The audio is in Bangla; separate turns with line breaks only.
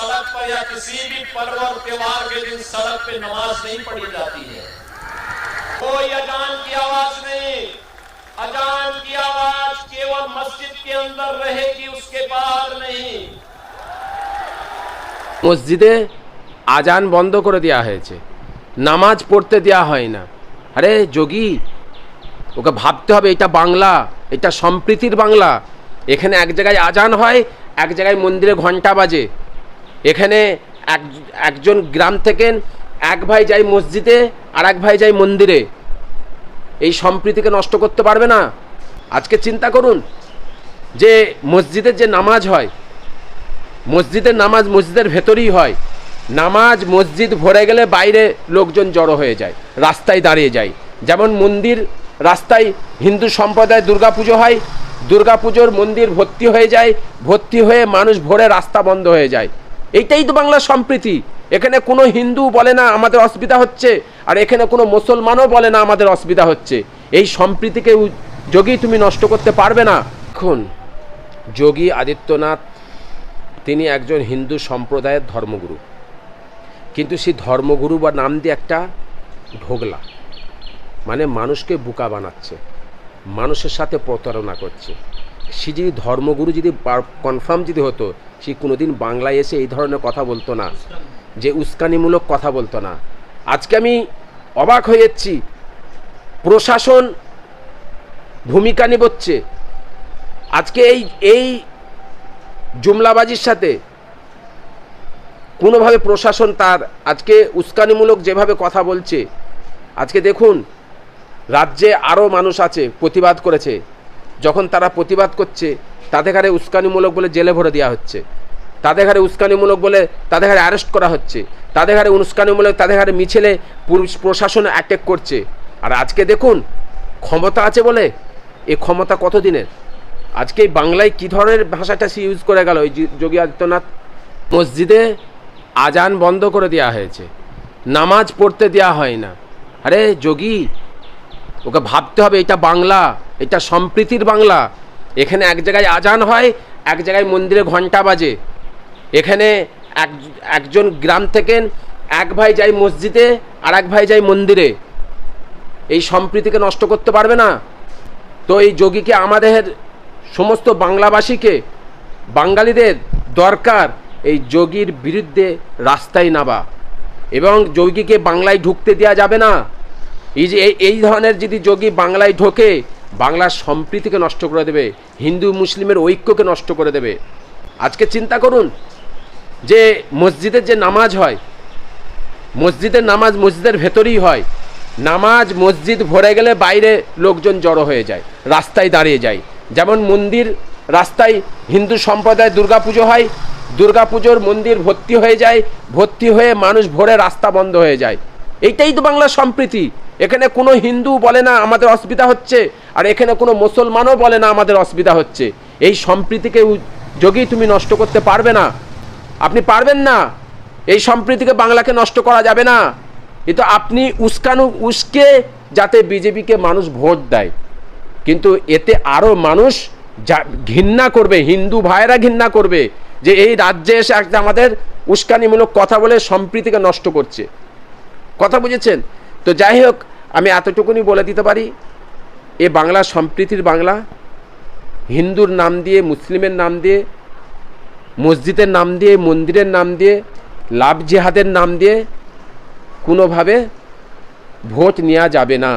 सड़क पर या किसी भी पर्व और त्योहार के दिन सड़क पे नमाज नहीं पढ़ी जाती है। कोई अजान की आवाज नहीं, अजान की आवाज केवल मस्जिद के अंदर रहेगी, उसके बाहर नहीं।
মসজিদে আজান বন্ধ করে দেওয়া হয়েছে, নামাজ পড়তে দেওয়া হয় না। আরে যোগী, ওকে ভাবতে হবে এটা বাংলা, এটা সম্প্রীতির বাংলা। এখানে এক জায়গায় আজান হয়, এক জায়গায় মন্দিরে ঘন্টা বাজে। এখানে একজন গ্রাম থেকে এক ভাই যায় মসজিদে আর এক ভাই যায় মন্দিরে। এই সম্প্রীতিকে নষ্ট করতে পারবে না। আজকে চিন্তা করুন যে মসজিদের যে নামাজ হয়, মসজিদের নামাজ মসজিদের ভেতরেই হয়। নামাজ মসজিদ ভরে গেলে বাইরে লোকজন জড়ো হয়ে যায়, রাস্তায় দাঁড়িয়ে যায়। যেমন মন্দির রাস্তায় হিন্দু সম্প্রদায় দুর্গাপুজো হয়, দুর্গাপুজোর মন্দির ভর্তি হয়ে যায়, ভর্তি হয়ে মানুষ ভরে রাস্তা বন্ধ হয়ে যায়। এইটাই তো বাংলার সম্প্রীতি। এখানে কোনো হিন্দু বলে না আমাদের অসুবিধা হচ্ছে, আর এখানে কোনো মুসলমানও বলে না আমাদের অসুবিধা হচ্ছে। এই সম্প্রীতিকে যোগী তুমি নষ্ট করতে পারবে না। এখন যোগী আদিত্যনাথ তিনি একজন হিন্দু সম্প্রদায়ের ধর্মগুরু, কিন্তু সেই ধর্মগুরু বা নাম দিয়ে একটা ঢোগলা, মানে মানুষকে বোকা বানাচ্ছে, মানুষের সাথে প্রতারণা করছে। সে যদি ধর্মগুরু যদি কনফার্ম যদি হতো, সে কোনোদিন বাংলায় এসে এই ধরনের কথা বলতো না, যে উস্কানিমূলক কথা বলতো না। আজকে আমি অবাক হয়ে যাচ্ছি, প্রশাসন ভূমিকা নিবচ্ছে। আজকে এই জুমলাবাজির সাথে কোনোভাবে প্রশাসন তার আজকে উস্কানিমূলক যেভাবে কথা বলছে। আজকে দেখুন রাজ্যে আরও মানুষ আছে প্রতিবাদ করেছে, যখন তারা প্রতিবাদ করছে তাদের ঘাড়ে উস্কানিমূলক বলে জেলে ভরে দেওয়া হচ্ছে, তাদের ঘাড়ে উস্কানিমূলক বলে তাদের ঘাড়ে অ্যারেস্ট করা হচ্ছে, তাদের ঘাড়ে উস্কানিমূলক তাদের ঘাড়ে মিছিলে প্রশাসন অ্যাটাক করছে। আর আজকে দেখুন ক্ষমতা আছে বলে, এই ক্ষমতা কতদিনের? আজকে এই বাংলায় কী ধরনের ভাষাটা সে ইউজ করে গেল ওই যোগী আদিত্যনাথ। মসজিদে আজান বন্ধ করে দেওয়া হয়েছে, নামাজ পড়তে দেওয়া হয় না। আরে যোগী, ওকে ভাবতে হবে এটা বাংলা, এটা সম্প্রীতির বাংলা। এখানে এক জায়গায় আজান হয়, এক জায়গায় মন্দিরে ঘন্টা বাজে। এখানে একজন গ্রাম থেকে এক ভাই যায় মসজিদে আর এক ভাই যায় মন্দিরে। এই সম্প্রীতিকে নষ্ট করতে পারবে না। তো এই যোগীকে আমাদের সমস্ত বাংলাভাষীকে, বাঙালিদের দরকার এই যোগীর বিরুদ্ধে রাস্তায় নামা, এবং যোগীকে বাংলায় ঢুকতে দেওয়া যাবে না। এই যে এই ধরনের যদি যোগী বাংলায় ঢোকে, বাংলার সম্প্রীতিকে নষ্ট করে দেবে, হিন্দু মুসলিমের ঐক্যকে নষ্ট করে দেবে। আজকে চিন্তা করুন যে মসজিদের যে নামাজ হয়, মসজিদের নামাজ মসজিদের ভেতরেই হয়। নামাজ মসজিদ ভরে গেলে বাইরে লোকজন জড়ো হয়ে যায়, রাস্তায় দাঁড়িয়ে যায়। যেমন মন্দির রাস্তায় হিন্দু সম্প্রদায় দুর্গাপুজো হয়, দুর্গাপুজোর মন্দির ভর্তি হয়ে যায়, ভর্তি হয়ে মানুষ ভরে রাস্তা বন্ধ হয়ে যায়। এইটাই তো বাংলার সম্প্রীতি। এখানে কোনো হিন্দু বলে না আমাদের অসুবিধা হচ্ছে, আর এখানে কোনো মুসলমানও বলে না আমাদের অসুবিধা হচ্ছে। এই সম্প্রীতিকে যোগী তুমি নষ্ট করতে পারবে না, আপনি পারবেন না। এই সম্প্রীতিকে বাংলাকে নষ্ট করা যাবে না। এ তো আপনি উস্কে যাতে বিজেপিকে মানুষ ভোট দেয়, কিন্তু এতে আরও মানুষ ঘৃণা করবে, হিন্দু ভাইয়েরা ঘৃণা করবে যে এই রাজ্যে এসে একটা আমাদের উস্কানিমূলক কথা বলে সম্প্রীতিকে নষ্ট করছে। কথা বুঝেছেন? তো যাই হোক, আমি এতটুকুনি বলে দিতে পারি, এ বাংলা সম্প্রীতির বাংলা। হিন্দুর নাম দিয়ে, মুসলিমের নাম দিয়ে, মসজিদের নাম দিয়ে, মন্দিরের নাম দিয়ে, লাভ জিহাদের নাম দিয়ে কোনোভাবে ভোট নেওয়া যাবে না।